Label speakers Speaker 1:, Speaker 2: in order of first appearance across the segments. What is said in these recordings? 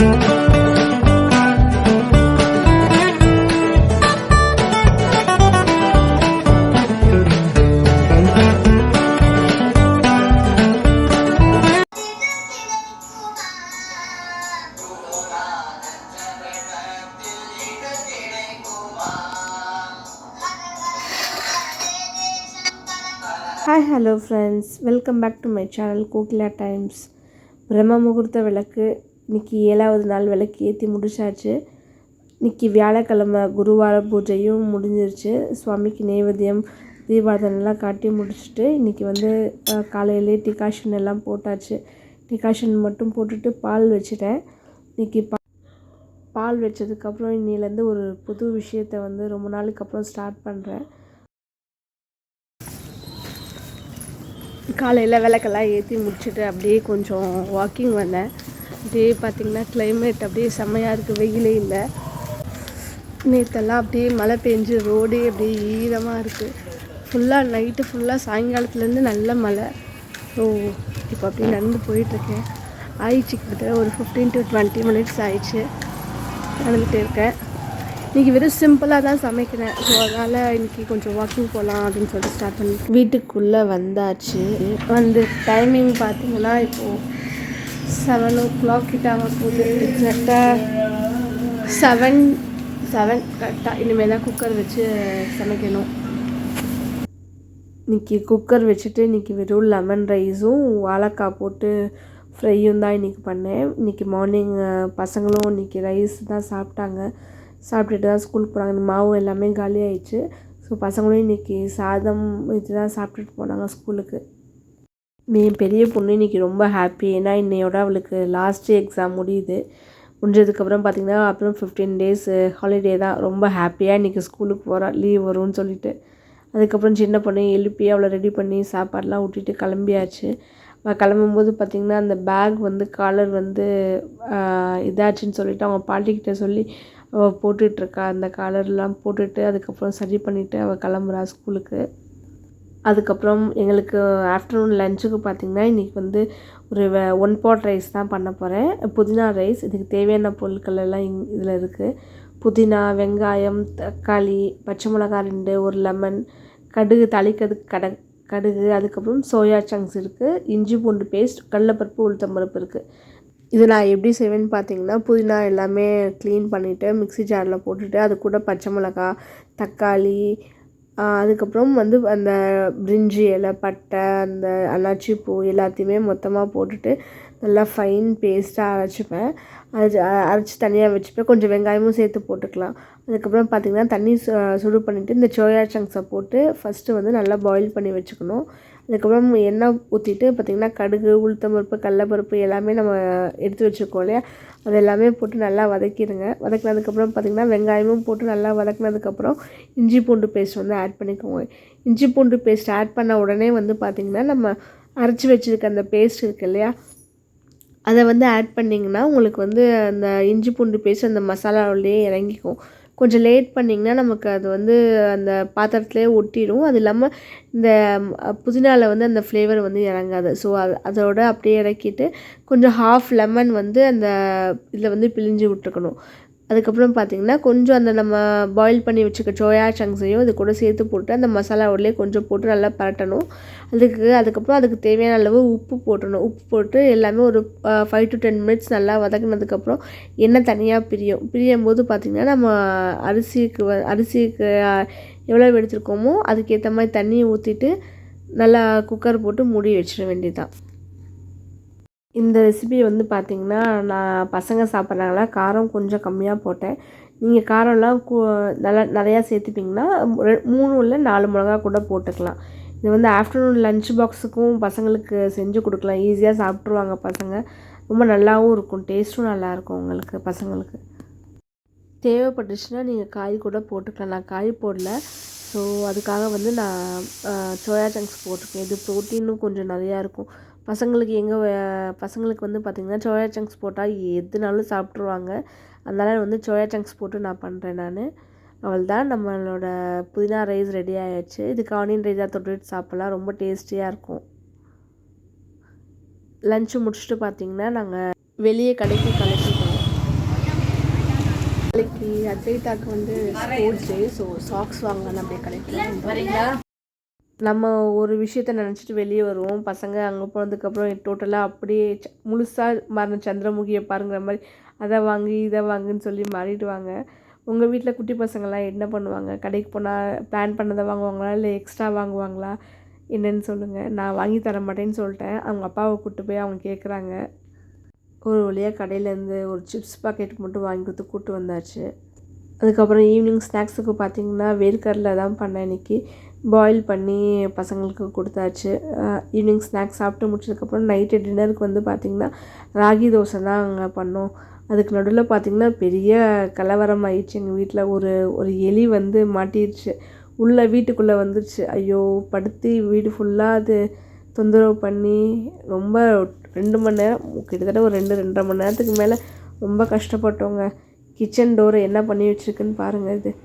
Speaker 1: Hi hello friends, welcome back to my channel Kokila times. பிரம்ம முகூர்த்த விளக்கு இன்றைக்கி 7வது நாள் விளக்கு ஏற்றி முடிச்சாச்சு. இன்றைக்கி வியாழக்கிழமை குருவார பூஜையும் முடிஞ்சிருச்சு. சுவாமிக்கு நெய்வேத்தியம் தீபாரதனைலாம் காட்டி முடிச்சுட்டு இன்றைக்கி காலையிலே டிகாஷன் எல்லாம் போட்டாச்சு. டிகாஷன் மட்டும் போட்டுட்டு பால் வச்சுட்டேன். இன்றைக்கி பால் வச்சதுக்கப்புறம் இன்னிலேருந்து ஒரு புது விஷயத்தை ரொம்ப நாளுக்கு அப்புறம் ஸ்டார்ட் பண்ணுறேன். காலையில் விளக்கெல்லாம் ஏற்றி முடிச்சுட்டு அப்படியே கொஞ்சம் வாக்கிங் வந்தேன். அப்படியே பார்த்திங்கன்னா கிளைமேட் அப்படியே செம்மையாக இருக்குது, வெயிலே இல்லை. நேற்றெல்லாம் அப்படியே மழை பெஞ்சு ரோடே அப்படியே ஈரமாக இருக்குது. ஃபுல்லாக நைட்டு ஃபுல்லாக சாயங்காலத்துலேருந்து நல்ல மழை. ஸோ இப்போ அப்படியே நடந்து போயிட்டுருக்கேன். ஆயிடுச்சு, கிட்டத்தட்ட ஒரு 15 to 20 minutes ஆயிடுச்சு நடந்துகிட்டே இருக்கேன். இன்றைக்கி வெறும் சிம்பிளாக தான் சமைக்கிறேன். ஸோ அதனால் இன்றைக்கி கொஞ்சம் வாக்கிங் போகலாம் அப்படின்னு சொல்லிட்டு ஸ்டார்ட் பண்ணி வீட்டுக்குள்ளே வந்தாச்சு. டைமிங் பார்த்திங்கன்னா இப்போது 7 o'clock கிட்ட ஆக போகுது. எக்ஸாக்டாக 7 கரெக்டாக. இனிமேல் தான் குக்கர் வச்சு சமைக்கணும். இன்றைக்கி குக்கர் வச்சுட்டு இன்றைக்கி வெறும் லெமன் ரைஸும் வாழைக்காய் போட்டு ஃப்ரையும் தான் இன்றைக்கி பண்ணேன். இன்றைக்கி மார்னிங் பசங்களும் இன்றைக்கி ரைஸ் தான் சாப்பிட்டுட்டு தான் ஸ்கூலுக்கு போகிறாங்க. மாவு எல்லாமே காலி ஆயிடுச்சு. ஸோ பசங்களும் இன்றைக்கி சாதம் இதுதான் சாப்பிட்டுட்டு போனாங்க ஸ்கூலுக்கு. என் பெரிய பொண்ணு இன்றைக்கி ரொம்ப ஹாப்பி. ஏன்னா இன்னையோட அவளுக்கு லாஸ்ட் எக்ஸாம் முடிஞ்சதுக்கப்புறம் பார்த்திங்கன்னா அப்புறம் 15 days ஹாலிடே தான். ரொம்ப ஹாப்பியாக இன்றைக்கி ஸ்கூலுக்கு போகிறா, லீவ் வரும்னு சொல்லிட்டு. அதுக்கப்புறம் சின்ன பொண்ணு எழுப்பி அவளை ரெடி பண்ணி சாப்பாடெலாம் ஊட்டிட்டு கிளம்பியாச்சு. கிளம்பும்போது பார்த்திங்கன்னா அந்த பேக் காலர் இதாச்சுன்னு சொல்லிவிட்டு அவங்க பாட்டிக்கிட்ட சொல்லி அவள் போட்டுட்ருக்கா. அந்த காலர்லாம் போட்டுட்டு அதுக்கப்புறம் சரி பண்ணிவிட்டு அவள் கிளம்புறா ஸ்கூலுக்கு. அதுக்கப்புறம் எங்களுக்கு ஆஃப்டர்நூன் லஞ்சுக்கு பார்த்திங்கன்னா இன்றைக்கி ஒரு 1 pot ரைஸ் தான் பண்ண போகிறேன். புதினா ரைஸ். இதுக்கு தேவையான பொருட்கள் எல்லாம் இதில் இருக்குது. புதினா, வெங்காயம், தக்காளி, பச்சை மிளகா 2, ஒரு லெமன், கடுகு தாளிக்கிறதுக்கு கடுகு, அதுக்கப்புறம் சோயா சங்க்ஸ் இருக்குது, இஞ்சி பூண்டு பேஸ்ட், கடலைப்பருப்பு, உளுத்தம்பருப்பு இருக்குது. இது நான் எப்படி செய்வேன்னு பார்த்தீங்கன்னா, புதினா எல்லாமே க்ளீன் பண்ணிவிட்டு மிக்ஸி ஜாரில் போட்டுட்டு அது கூட பச்சை மிளகா, தக்காளி, அதுக்கப்புறம் அந்த பிரிஞ்சி இலை, பட்டை, அந்த அன்னாச்சி பூ எல்லாத்தையுமே மொத்தமாக போட்டுட்டு நல்லா ஃபைன் பேஸ்ட்டாக அரைச்சிப்பேன். அரைச்சி தனியாக வச்சுப்பேன். கொஞ்சம் வெங்காயமும் சேர்த்து போட்டுக்கலாம். அதுக்கப்புறம் பார்த்திங்கன்னா தண்ணி சுடு பண்ணிவிட்டு இந்த சோயா சங்க்ஸை போட்டு ஃபஸ்ட்டு நல்லா பாயில் பண்ணி வச்சுக்கணும். அதுக்கப்புறம் எண்ணெய் ஊற்றிட்டு பார்த்திங்கன்னா கடுகு, உளுத்தம்பருப்பு, கடலைப்பருப்பு எல்லாமே நம்ம எடுத்து வச்சுருக்கோம் இல்லையா, அது எல்லாமே போட்டு நல்லா வதக்கிடுங்க. வதக்கினதுக்கப்புறம் பார்த்திங்கன்னா வெங்காயமும் போட்டு நல்லா வதக்கினதுக்கப்புறம் இஞ்சி பூண்டு பேஸ்ட் ஆட் பண்ணிக்கோங்க. இஞ்சி பூண்டு பேஸ்ட் ஆட் பண்ண உடனே பார்த்திங்கன்னா நம்ம அரைச்சி வச்சுருக்க அந்த பேஸ்ட் இருக்குது இல்லையா, அதை ஆட் பண்ணிங்கன்னா உங்களுக்கு அந்த இஞ்சி பூண்டு பேஸ்ட் அந்த மசாலாவிலேயே இறங்கிக்கும். கொஞ்சம் லேட் பண்ணிங்கன்னா நமக்கு அது அந்த பாத்திரத்துலேயே ஒட்டிடும். அது இல்லாமல் இந்த புதினாவில் அந்த ஃப்ளேவர் இறங்காது. ஸோ அதோட அப்படியே இறக்கிட்டு கொஞ்சம் ஹாஃப் லெமன் அந்த இதில் பிழிஞ்சு விட்டுருக்கணும். அதுக்கப்புறம் பார்த்திங்கன்னா கொஞ்சம் அந்த நம்ம பாயில் பண்ணி வச்சுக்க சோயா சங்க்ஸையும் இது கூட சேர்த்து போட்டு அந்த மசாலாவோடலே கொஞ்சம் போட்டு நல்லா பரட்டணும். அதுக்கப்புறம் அதுக்கு தேவையான அளவு உப்பு போட்டணும். உப்பு போட்டு எல்லாமே ஒரு 5 to 10 minutes நல்லா வதக்கினதுக்கப்புறம் எண்ணெய் தனியாக பிரியும் போது பார்த்திங்கன்னா நம்ம அரிசிக்கு எவ்வளோ எடுத்துருக்கோமோ அதுக்கேற்ற மாதிரி தண்ணியை ஊற்றிட்டு நல்லா குக்கர் போட்டு மூடி வச்சிட வேண்டியதுதான். இந்த ரெசிபி பார்த்திங்கன்னா நான் பசங்க சாப்பிட்றாங்களா, காரம் கொஞ்சம் கம்மியாக போட்டேன். நீங்கள் காரம்லாம் நிறையா சேர்த்துப்பிங்கன்னா 3 இல்லை 4 மிளகா கூட போட்டுக்கலாம். இது ஆஃப்டர்நூன் லன்ச் பாக்ஸுக்கும் பசங்களுக்கு செஞ்சு கொடுக்கலாம். ஈஸியாக சாப்பிட்ருவாங்க பசங்க. ரொம்ப நல்லாவும் இருக்கும், டேஸ்ட்டும் நல்லாயிருக்கும் உங்களுக்கு பசங்களுக்கு. தேவைப்பட்டுச்சுன்னா நீங்கள் காய் கூட போட்டுக்கலாம். நான் காய் போடல. ஸோ அதுக்காக நான் சோயா சங்க்ஸ் போட்டிருக்கேன். இது ப்ரோட்டீனும் கொஞ்சம் நிறையா இருக்கும். பசங்களுக்கு பார்த்திங்கன்னா சோயா சங்க்ஸ் போட்டால் எதுனாலும் சாப்பிட்ருவாங்க. அதனால் சோயா சங்க்ஸ் போட்டு நான் பண்ணுறேன். அவள்தான் நம்மளோட புதினா ரைஸ் ரெடி ஆகிடுச்சு. இதுக்கு ஆனியன் ரைஸாக தொட்டுட்டு சாப்பிட்லாம், ரொம்ப டேஸ்டியாக இருக்கும். லஞ்சு முடிச்சுட்டு பார்த்திங்கன்னா நாங்கள் வெளியே கடைக்கு கிளம்பிட்டோம். நாளைக்கு அத்வைதாக்கு வந்து ஸ்போர்ட்ஸ் டே. ஸோ சாக்ஸ் வாங்கலாம் அப்படியே கடைக்கு வரீங்களா. நம்ம ஒரு விஷயத்த நினச்சிட்டு வெளியே வருவோம். பசங்க அங்கே போனதுக்கப்புறம் டோட்டலாக அப்படியே முழுசாக மாறின சந்திரமுகியை பாருங்கிற மாதிரி அதை வாங்கி இதை வாங்குன்னு சொல்லி மாறிடுவாங்க. உங்கள் வீட்டில் குட்டி பசங்கள்லாம் என்ன பண்ணுவாங்க? கடைக்கு போனால் பிளான் பண்ணதை வாங்குவாங்களா, இல்லை எக்ஸ்ட்ரா வாங்குவாங்களா? என்னன்னு சொல்லுங்கள். நான் வாங்கி தர மாட்டேன்னு சொல்லிட்டேன். அவங்க அப்பாவை கூப்பிட்டு போய் அவங்க கேட்குறாங்க. ஒரு வழியாக கடையிலேருந்து ஒரு சிப்ஸ் பாக்கெட் மட்டும் வாங்கி கொடுத்து கூப்பிட்டு வந்தாச்சு. அதுக்கப்புறம் ஈவினிங் ஸ்நாக்ஸுக்கு பார்த்திங்கன்னா வேர்க்கடலை தான் பண்ணேன் இன்றைக்கி. பாயில் பண்ணி பசங்களுக்கு கொடுத்தாச்சு. ஈவினிங் ஸ்நாக்ஸ் சாப்பிட்டு முடிச்சதுக்கப்புறம் நைட்டு டின்னருக்கு வந்து பார்த்திங்கன்னா ராகி தோசை தான் அங்கே பண்ணோம். அதுக்கு நடுவில் பார்த்திங்கன்னா பெரிய கலவரம் ஆயிடுச்சு எங்கள் வீட்டில். ஒரு எலி வந்து மாட்டிடுச்சு, உள்ளே வீட்டுக்குள்ளே வந்துடுச்சு. ஐயோ, படுத்தி வீடு ஃபுல்லாக அது தொந்தரவு பண்ணி ரொம்ப 2 மணி நேரம், கிட்டத்தட்ட ஒரு 2-2.5 மணி நேரத்துக்கு மேலே ரொம்ப கஷ்டப்பட்டோங்க. கிச்சன் டோரை என்ன பண்ணி வச்சுருக்குன்னு பாருங்கள்.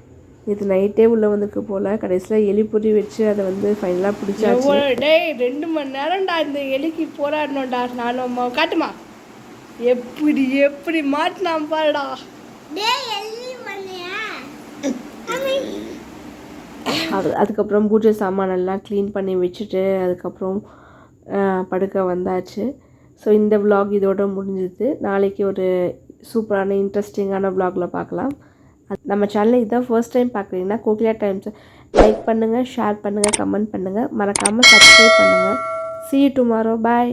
Speaker 1: இது நைட்டே உள்ளே வந்துருக்கு போல். கடைசியில் எலி பொறி வச்சு அதை வந்து ஃபைனலாக பிடிச்சாச்சு. டேய் 2 மணி நேரம்டா இந்த எலிக்கு போராடணும்டா. நானும் அம்மா காட்டுமா எப்படி மாட்டினான் பாருடா. அதுக்கப்புறம் பூஜை சாமானெல்லாம் க்ளீன் பண்ணி வச்சுட்டு அதுக்கப்புறம் படுக்க வந்தாச்சு. ஸோ இந்த விலாக் இதோட முடிஞ்சுது. நாளைக்கு ஒரு சூப்பரான இன்ட்ரெஸ்டிங்கான விலாகில் பார்க்கலாம். நம்ம சேனலில் இதுதான் ஃபர்ஸ்ட் டைம் பார்க்குறீங்கன்னா கோகிலா டைம்ஸை லைக் பண்ணுங்கள், ஷேர் பண்ணுங்கள், கமெண்ட் பண்ணுங்கள், மறக்காமல் சப்ஸ்கிரைப் பண்ணுங்கள். See you tomorrow. Bye.